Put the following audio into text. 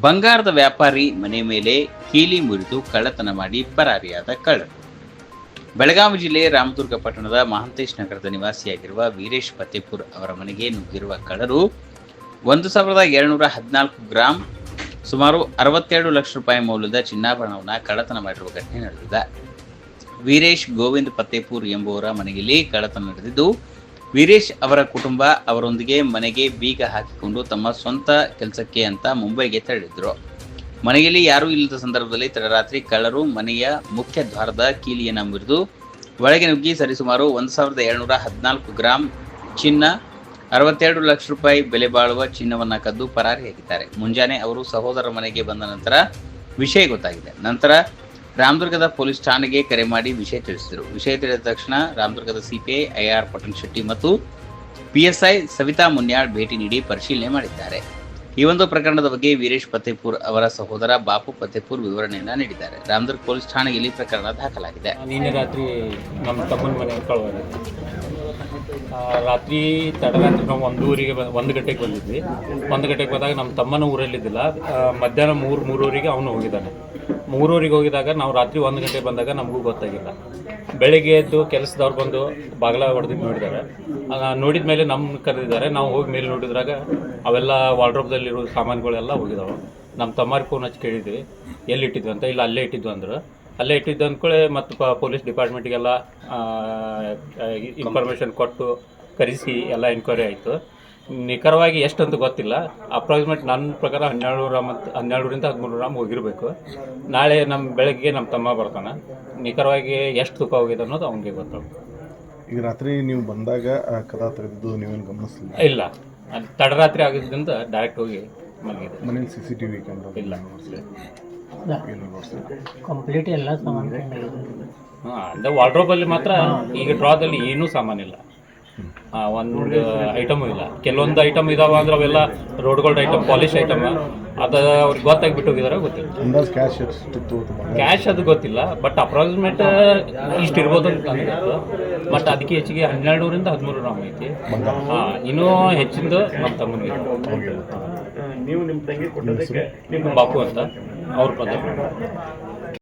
ಬಂಗಾರದ ವ್ಯಾಪಾರಿ ಮನೆ ಮೇಲೆ ಕೀಲಿ ಮುರಿದು ಕಳ್ಳತನ ಮಾಡಿ ಪರಾರಿಯಾದ ಕಳ್ಳರು. ಬೆಳಗಾವಿ ಜಿಲ್ಲೆ ರಾಮದುರ್ಗ ಪಟ್ಟಣದ ಮಹಾಂತೇಶ್ ನಗರದ ನಿವಾಸಿಯಾಗಿರುವ ವೀರೇಶ್ ಫತೇಪುರ್ ಅವರ ಮನೆಗೆ ನುಗ್ಗಿರುವ ಕಳ್ಳರು 1,214 ಗ್ರಾಂ ಸುಮಾರು 62 ಲಕ್ಷ ರೂಪಾಯಿ ಮೌಲ್ಯದ ಚಿನ್ನಾಭರಣವನ್ನು ಕಳ್ಳತನ ಮಾಡಿರುವ ಘಟನೆ ನಡೆದಿದೆ. ವೀರೇಶ್ ಗೋವಿಂದ್ ಫತೇಪುರ್ ಎಂಬುವರ ಮನೆಯಲ್ಲಿ ಕಳ್ಳತನ ನಡೆದಿದ್ದು, ವೀರೇಶ್ ಅವರ ಕುಟುಂಬ ಅವರೊಂದಿಗೆ ಮನೆಗೆ ಬೀಗ ಹಾಕಿಕೊಂಡು ತಮ್ಮ ಸ್ವಂತ ಕೆಲಸಕ್ಕೆ ಅಂತ ಮುಂಬೈಗೆ ತೆರಳಿದ್ರು. ಮನೆಯಲ್ಲಿ ಯಾರೂ ಇಲ್ಲದ ಸಂದರ್ಭದಲ್ಲಿ ತಡರಾತ್ರಿ ಕಳ್ಳರು ಮನೆಯ ಮುಖ್ಯ ದ್ವಾರದ ಕೀಲಿಯನ್ನು ಮುರಿದು ಒಳಗೆ ನುಗ್ಗಿ ಸರಿಸುಮಾರು 1,214 ಗ್ರಾಂ ಚಿನ್ನ, 62 ಲಕ್ಷ ರೂಪಾಯಿ ಬೆಲೆ ಬಾಳುವ ಚಿನ್ನವನ್ನು ಕದ್ದು ಪರಾರಿಯಾಗಿದ್ದಾರೆ. ಮುಂಜಾನೆ ಅವರು ಸಹೋದರರ ಮನೆಗೆ ಬಂದ ನಂತರ ವಿಷಯ ಗೊತ್ತಾಗಿದೆ. ನಂತರ ರಾಮದುರ್ಗದ ಪೊಲೀಸ್ ಠಾಣೆಗೆ ಕರೆ ಮಾಡಿ ವಿಷಯ ತಿಳಿಸಿದರು. ವಿಷಯ ತಿಳಿದ ತಕ್ಷಣ ರಾಮದುರ್ಗದ ಸಿಪಿಐ ಐಆರ್ ಪಟನ್ ಶೆಟ್ಟಿ ಮತ್ತು ಪಿಎಸ್ಐ ಸವಿತಾ ಮುನ್ಯಾಳ್ ಭೇಟಿ ನೀಡಿ ಪರಿಶೀಲನೆ ಮಾಡಿದ್ದಾರೆ. ಈ ಒಂದು ಪ್ರಕರಣದ ಬಗ್ಗೆ ವೀರೇಶ್ ಫತೇಪುರ್ ಅವರ ಸಹೋದರ ಬಾಪು ಫತೇಪುರ್ ವಿವರಣೆಯನ್ನು ನೀಡಿದ್ದಾರೆ. ರಾಮದುರ್ಗ ಪೊಲೀಸ್ ಠಾಣೆಯಲ್ಲಿ ಪ್ರಕರಣ ದಾಖಲಾಗಿದೆ. ನಿನ್ನೆ ರಾತ್ರಿ ನಮ್ಮ ತಮ್ಮನ ಮನೆಗೆ ರಾತ್ರಿ ತಡರಾತ್ರಿ ನಾವು 1 ಗಂಟೆಗೆ ಬಂದಿದ್ವಿ. 1 ಗಂಟೆಗೆ ಬಂದಾಗ ನಮ್ಮ ತಮ್ಮನ ಊರಲ್ಲಿದ್ದಿಲ್ಲ. ಮಧ್ಯಾಹ್ನ 3-3:30 ಅವನು ಹೋಗಿದ್ದಾನೆ. 3:30 ಹೋಗಿದಾಗ ನಾವು ರಾತ್ರಿ 1 ಗಂಟೆಗೆ ಬಂದಾಗ ನಮಗೂ ಗೊತ್ತಾಗಿಲ್ಲ. ಬೆಳಗ್ಗೆ ಎದ್ದು ಕೆಲಸದವ್ರು ಬಂದು ಬಾಗಿಲ ಹೊಡೆದಿದ್ದು ನೋಡಿದ್ದಾರೆ. ನೋಡಿದ ಮೇಲೆ ನಮ್ಮನ್ನು ಕರೆದಿದ್ದಾರೆ. ನಾವು ಹೋಗಿ ಮೇಲೆ ನೋಡಿದ್ರಾಗ ಅವೆಲ್ಲ ವಾರ್ಡ್ರೋಬ್ದಲ್ಲಿರೋ ಸಾಮಾನುಗಳೆಲ್ಲ ಹೋಗಿದ್ದಾವೆ. ನಮ್ಮ ತಮ್ಮಾರಿಗೆ ಫೋನ್ ಹಚ್ಚಿ ಕೇಳಿದ್ವಿ, ಎಲ್ಲಿ ಇಟ್ಟಿದ್ವಿ ಅಂತ. ಇಲ್ಲ ಅಲ್ಲೇ ಇಟ್ಟಿದ್ವಿ ಅಂದರು. ಅಲ್ಲೇ ಇಟ್ಟಿದ್ದು ಅಂದ್ಕೊಳ್ಳೆ ಮತ್ತು ಪೊಲೀಸ್ ಡಿಪಾರ್ಟ್ಮೆಂಟಿಗೆಲ್ಲ ಇನ್ಫಾರ್ಮೇಷನ್ ಕೊಟ್ಟು ಕರೆಸಿ ಎಲ್ಲ ಎನ್ಕ್ವೈರಿ ಆಯಿತು. ನಿಖರವಾಗಿ ಎಷ್ಟು ಅಂತ ಗೊತ್ತಿಲ್ಲ. ಅಪ್ರಾಕ್ಸಿಮೇಟ್ ನನ್ನ ಪ್ರಕಾರ 12ರಿಂದ 13 ಗ್ರಾಮ್ ಹೋಗಿರಬೇಕು. ನಾಳೆ ಬೆಳಗ್ಗೆ ನಮ್ಮ ತಮ್ಮ ಬರ್ತಾನೆ. ನಿಖರವಾಗಿ ಎಷ್ಟು ತೂಕ ಹೋಗಿದೆ ಅನ್ನೋದು ಅವನಿಗೆ ಗೊತ್ತಾಗುತ್ತೆ. ಈಗ ರಾತ್ರಿ ನೀವು ಬಂದಾಗ ಕದ ತೆಗೆದಿದ್ದು ನೀವೇನು ಗಮನಿಸಲಿಲ್ಲ? ಇಲ್ಲ, ಅದು ತಡರಾತ್ರಿ ಆಗಿದ್ದರಿಂದ ಡೈರೆಕ್ಟ್ ಹೋಗಿ ಮಲಗಿದೆ. ಮನೇಲಿ CCTV ಕ್ಯಾಮ್ರಾ ಇಲ್ಲ, ಕಂಪ್ಲೀಟ್ ಎಲ್ಲ ಸಾಮಾನು. ಅಂದರೆ ವಾರ್ಡ್ರೋಬಲ್ಲಿ ಮಾತ್ರ ಈಗ ಡ್ರಾದಲ್ಲಿ ಏನೂ ಸಾಮಾನಿಲ್ಲ. ಒಂದು ಐಟಮು ಇಲ್ಲ. ಕೆಲವೊಂದು ಐಟಮ್ ಇದಾವೆ ಅಂದ್ರೆ ಅವೆಲ್ಲ ರೋಡ್ಗೋಲ್ಡ್ ಐಟಮ್, ಪಾಲಿಶ್ ಐಟಮ್. ಅದು ಅವ್ರಿಗೆ ಗೊತ್ತಾಗ್ಬಿಟ್ಟು ಹೋಗಿದಾರೆ ಗೊತ್ತಿಲ್ಲ. ಅಂದಾಜು ಕ್ಯಾಶ್ ಎಷ್ಟಿತ್ತು? ಕ್ಯಾಶ್ ಅದು ಗೊತ್ತಿಲ್ಲ, ಬಟ್ ಅಪ್ರಾಕ್ಸಿಮೇಟ್ ಇಷ್ಟು ಇರ್ಬೋದು ಅಂತ ನನಗೆ ಗೊತ್ತು. ಬಟ್ ಅದಕ್ಕೆ ಹೆಚ್ಚಿಗೆ 12ರಿಂದ 13 ಗ್ರಾಮ್ ಐತಿ. ಇನ್ನೂ ಹೆಚ್ಚಿಂದು ನಮ್ಮ ತಮ್ಮನಿಗೆ. ನೀವು ನಿಮ್ಮ ತಂಗಿ ಕೊಟ್ಟದಕ್ಕೆ ಬಾಪು ಅಂತ ಅವ್ರ ಪದ.